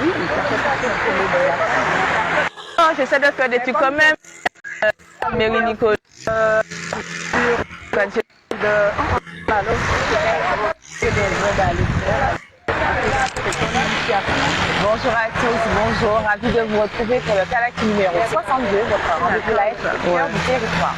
Oui, ça fait pas de problème. J'essaie de faire des trucs quand même. Mary Nicole. Bonjour à tous, bonjour, ravi de vous retrouver pour le Calac numéro 62, votre rendez-vous live au cœur du territoire.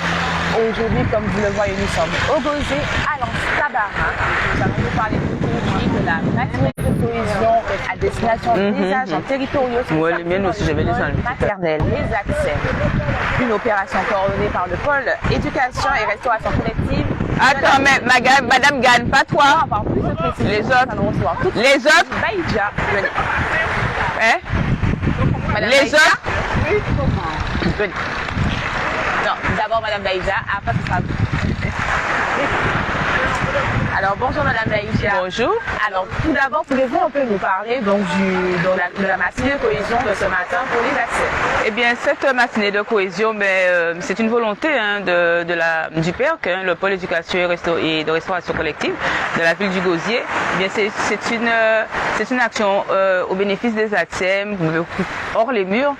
Aujourd'hui, comme vous le voyez, nous sommes au Gosé, à l'Anse-Tabarin. Nous allons vous parler aujourd'hui de la matinée de cohésion à destination des agents territoriaux. Oui, les miennes aussi, j'avais les enlever. Maternelle, les accès. Une opération coordonnée par le pôle éducation et restauration collective. Attends, mais madame gagne, pas toi. Les autres. Les autres. Baïdja, venez. Hein? Madame Les Baïdja. autres. Venez. Non, d'abord Madame Baïdja, après ce sera vous. Alors bonjour Madame Baïdja. Bonjour. Alors tout d'abord, pouvez-vous un peu nous parler donc de la matinée de cohésion de ce matin pour les accès? Eh bien, cette matinée de cohésion, c'est une volonté du PERC, le pôle éducation et de restauration collective de la ville du Gosier. Eh bien, c'est une action au bénéfice des accès, hors les murs,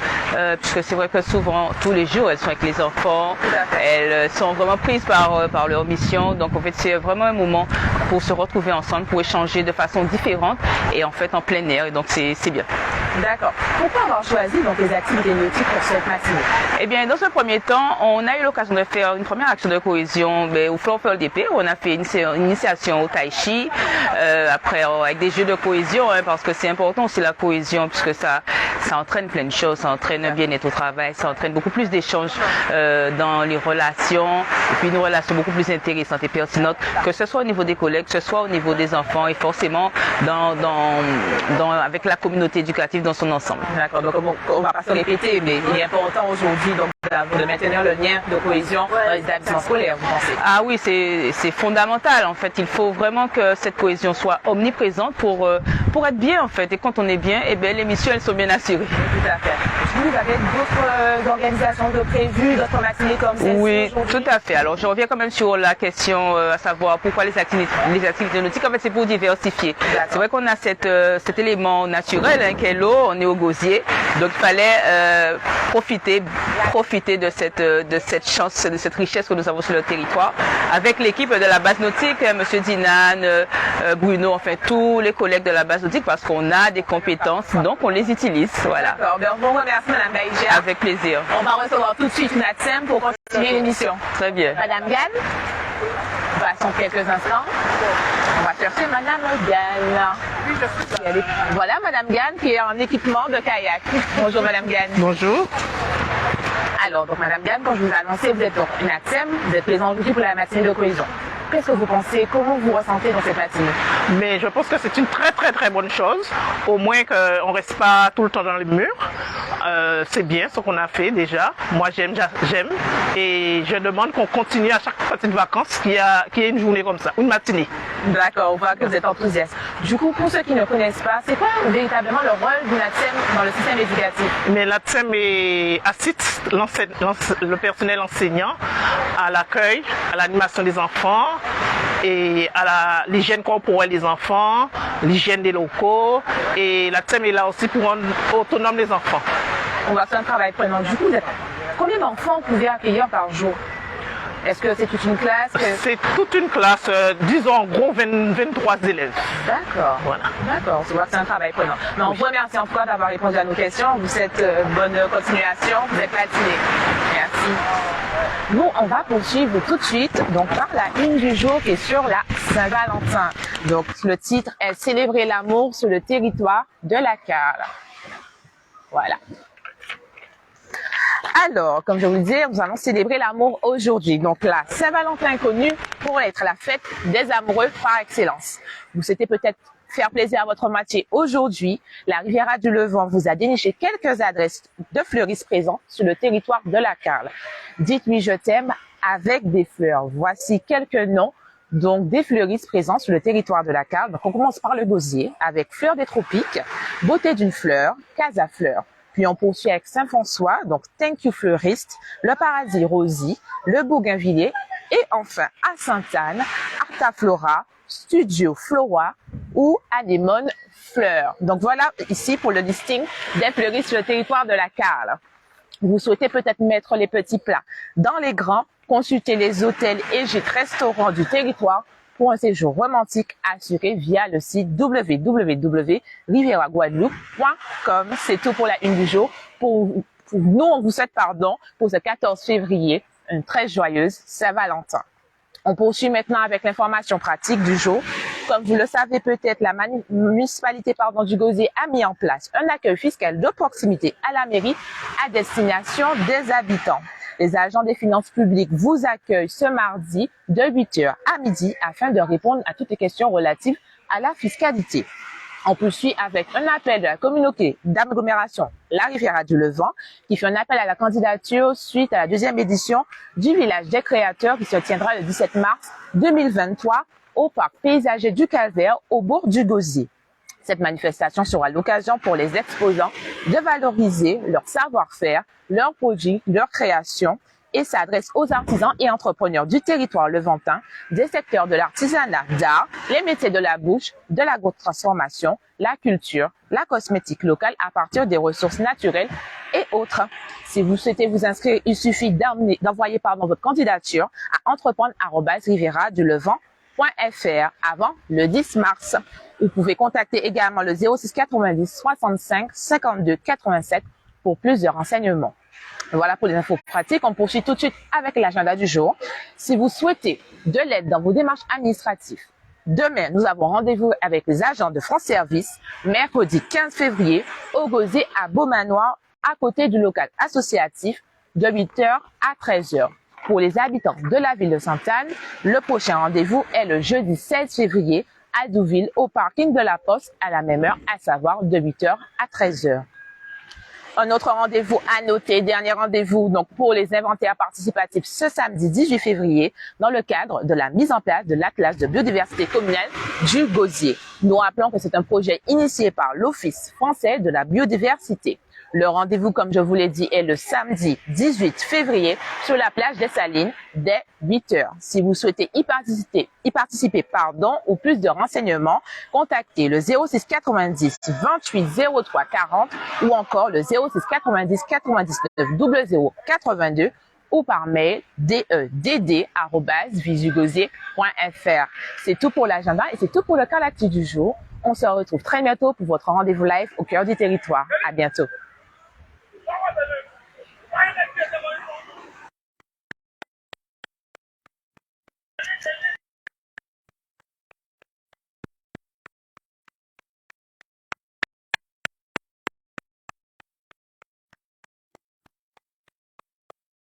puisque c'est vrai que souvent, tous les jours, elles sont avec les enfants, elles sont vraiment prises par leur mission. Donc, en fait, c'est vraiment un moment pour se retrouver ensemble, pour échanger de façon différente et en fait en plein air. Et donc, c'est bien. D'accord. Pourquoi avoir choisi donc les activités nautiques pour cette matinée? Eh bien, dans ce premier temps, on a eu l'occasion de faire une première action de cohésion au Florfeur d'épée. On a fait une initiation au tai chi, après avec des jeux de cohésion, parce que c'est important aussi la cohésion, puisque ça entraîne plein de choses, ça entraîne un bien-être au travail, ça entraîne beaucoup plus d'échanges dans les relations, et puis une relation beaucoup plus intéressante et pertinente, que ce soit au niveau des collègues, que ce soit au niveau des enfants, et forcément avec la communauté éducative dans son ensemble. D'accord, donc on va pas se répéter, mais il est important aujourd'hui de maintenir le lien de cohésion dans les établissements scolaires, vous pensez? Ah oui, c'est fondamental en fait. Il faut vraiment que cette cohésion soit omniprésente pour être bien en fait. Et quand on est bien, eh bien les missions elles sont bien assurées. Tout à fait. Vous avez d'autres organisations de prévues, d'autres matinées comme celle-ci? Oui, tout à fait. Alors je reviens quand même sur la question à savoir pourquoi les activités nautiques. En fait, c'est pour diversifier. C'est vrai qu'on a cet élément naturel qui est l'eau. On est au Gosier, donc il fallait profiter de cette chance, de cette richesse que nous avons sur le territoire, avec l'équipe de la base nautique, Monsieur Dinan, Bruno, enfin tous les collègues de la base nautique, parce qu'on a des compétences, donc on les utilise. Voilà. D'accord, ben, on vous remercie Madame Baïdja. Avec plaisir. On va recevoir tout de suite Natsem pour continuer l'émission. Très bien. Madame Gann, passons quelques instants. On va chercher Madame Gann. Voilà Madame Gann qui est en équipement de kayak. Bonjour Madame Gann. Bonjour. Alors, donc Madame Gann, quand je vous ai annoncé, vous êtes donc une ATSEM, vous êtes présente aujourd'hui pour la matinée de cohésion. Qu'est-ce que vous pensez? Comment vous ressentez dans cette matinée? Mais je pense que c'est une très bonne chose. Au moins qu'on ne reste pas tout le temps dans les murs. C'est bien ce qu'on a fait déjà. Moi j'aime. Et je demande qu'on continue à chaque sortie de vacances qu'il y ait une journée comme ça, une matinée. D'accord, on voit que vous êtes enthousiaste. Du coup, pour ceux qui ne connaissent pas, c'est quoi véritablement le rôle d'une ATSEM dans le système éducatif? Mais l'ATSEM assiste le personnel enseignant à l'accueil, à l'animation des enfants, et à l'hygiène corporelle des enfants, l'hygiène des locaux, et la TEM est là aussi pour rendre autonome les enfants. On va faire un travail prenant. Du coup, combien d'enfants vous pouvez accueillir par jour? Est-ce que c'est toute une classe? C'est toute une classe, disons en gros 23 élèves. D'accord, voilà. D'accord, c'est un travail prenant. Mais on vous remercie en tout cas d'avoir répondu à nos questions. Vous souhaite bonne continuation, vous êtes matinée. Merci. Nous, on va poursuivre tout de suite donc par la une du jour qui est sur la Saint-Valentin. Donc le titre est Célébrer l'amour sur le territoire de la Carle. Voilà. Alors, comme je vous le disais, nous allons célébrer l'amour aujourd'hui. Donc la Saint-Valentin est connue pour être la fête des amoureux par excellence. Vous souhaitez peut-être faire plaisir à votre moitié aujourd'hui. La Riviera du Levant vous a déniché quelques adresses de fleuristes présents sur le territoire de la Carle. Dites-lui je t'aime avec des fleurs. Voici quelques noms donc des fleuristes présents sur le territoire de la Carle. Donc on commence par le Gosier avec Fleurs des Tropiques, Beauté d'une fleur, Casa Fleur. Puis on poursuit avec Saint-François, donc Thank You Fleuriste, Le Paradis Rosie, Le Bougainvilliers et enfin à Sainte-Anne, Arta Flora, Studio Flora, ou anémone fleur. Donc voilà ici pour le listing des fleuristes sur le territoire de la Carle. Vous souhaitez peut-être mettre les petits plats dans les grands, consultez les hôtels et gîtes restaurants du territoire pour un séjour romantique assuré via le site www.riveraguadeloupe.com. C'est tout pour la une du jour. Pour nous, on vous souhaite pardon pour ce 14 février, une très joyeuse Saint-Valentin. On poursuit maintenant avec l'information pratique du jour. Comme vous le savez peut-être, la municipalité du Gosier a mis en place un accueil fiscal de proximité à la mairie à destination des habitants. Les agents des finances publiques vous accueillent ce mardi de 8h à midi afin de répondre à toutes les questions relatives à la fiscalité. On poursuit avec un appel de la communauté d'agglomération La Riviera du Levant qui fait un appel à la candidature suite à la deuxième édition du village des créateurs qui se tiendra le 17 mars 2023 au parc paysager du Calvaire au bourg du Gosier. Cette manifestation sera l'occasion pour les exposants de valoriser leur savoir-faire, leurs produits, leurs créations et s'adresse aux artisans et entrepreneurs du territoire levantin, des secteurs de l'artisanat d'art, les métiers de la bouche, de l'agrotransformation, la culture, la cosmétique locale à partir des ressources naturelles et autres. Si vous souhaitez vous inscrire, il suffit d'envoyer votre candidature à entreprendre@rivera-du-levant.fr avant le 10 mars. Vous pouvez contacter également le 06 90 65 52 87 pour plus de renseignements. Voilà pour les infos pratiques. On poursuit tout de suite avec l'agenda du jour. Si vous souhaitez de l'aide dans vos démarches administratives, demain, nous avons rendez-vous avec les agents de France Service, mercredi 15 février, au Gosier à Beaumanoir, à côté du local associatif, de 8h à 13h. Pour les habitants de la ville de Sainte-Anne, le prochain rendez-vous est le jeudi 16 février à Douville, au parking de la Poste, à la même heure, à savoir de 8h à 13h. Un autre rendez-vous à noter, dernier rendez-vous donc pour les inventaires participatifs ce samedi 18 février dans le cadre de la mise en place de l'Atlas de biodiversité communale du Gosier. Nous rappelons que c'est un projet initié par l'Office français de la biodiversité. Le rendez-vous, comme je vous l'ai dit, est le samedi 18 février sur la plage des Salines dès 8h. Si vous souhaitez y participer, ou plus de renseignements, contactez le 06 90 28 03 40 ou encore le 06 90 99 00 82 ou par mail dedd@visugosier.fr. C'est tout pour l'agenda et c'est tout pour le cas d'actu du jour. On se retrouve très bientôt pour votre rendez-vous live au cœur du territoire. À bientôt.